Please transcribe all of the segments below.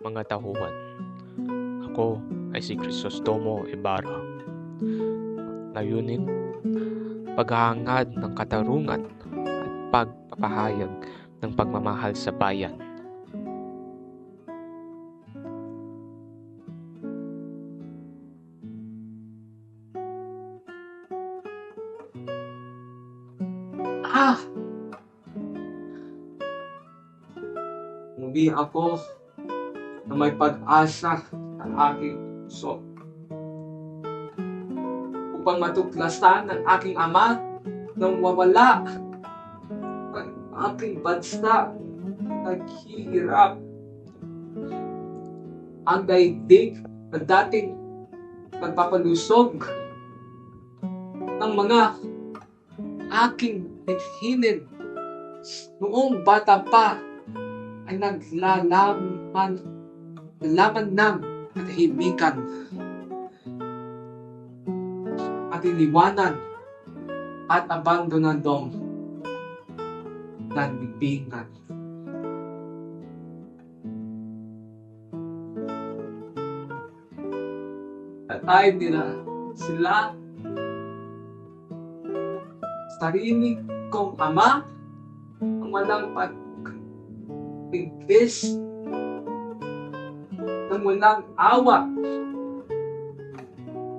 mga tauhan. Ako ay si Crisostomo Ibarra. Layunin, paghahangad ng katarungan at pagpapahayag ng pagmamahal sa bayan. Muli ako na may pag-asa sa aking puso upang matuklasan ng aking ama nang mawala ang aking bansa naghihirap. Ang daigdig na dating nagpapalusog ng mga aking hinin noong bata pa ay naglalaman ng katahimikan at iniwanan at abandonadong nagbibingan. Tatay nila sila, sarili kong ama ang walang pagpigpis ng walang awa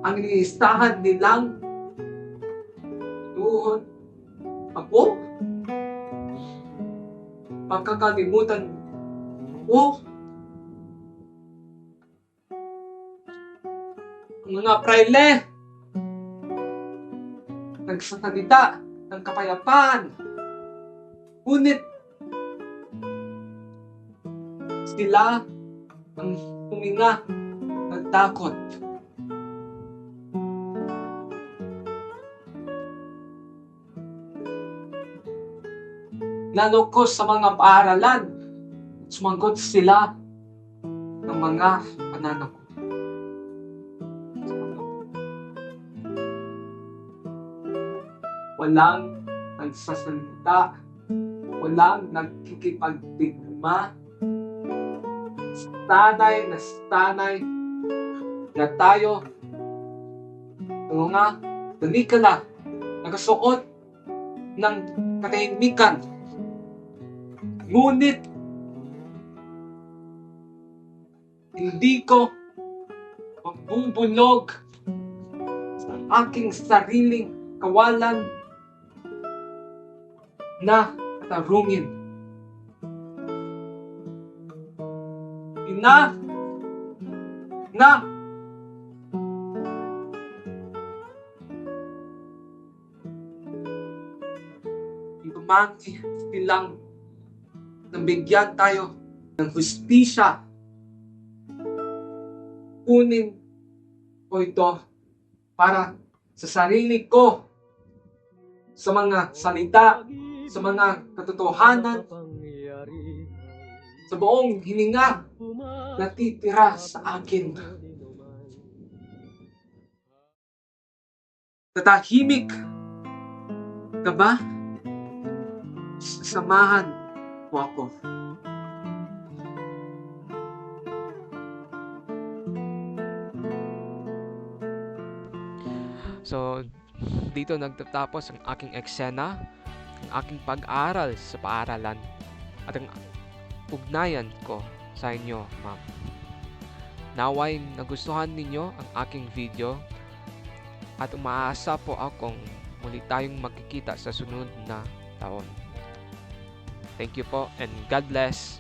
ang iniistahan nilang tuhon ako. Pagkakalimutan ko ang mga praile nagsasalita ng kapayapaan, ngunit sila ang huminga ng takot. Lalo ko sa mga paaralan, sumagot sila ng mga pananaw ko. Walang nagsasalita, walang nagkikipagdigma. Stanay na tayo mga dalikala nagasuot ng katahimikan. Ngunit hindi ko magbubulog sa aking sariling kawalan na katarungin. Na Itumanggi silang nabigyan tayo ng hustisya. Kunin ko ito para sa sarili ko, sa mga salita, sa mga katotohanan, sa buong hininga natitira sa akin. Tatahimik ka ba? Samahan mo ako. So, dito nagtatapos ang aking eksena, ang aking pag-aaral sa paaralan, at ang ugnayan ko sa inyo, ma'am. Naway nagustuhan ninyo ang aking video at umaasa po akong muli tayong magkikita sa sunod na taon. Thank you po and God bless.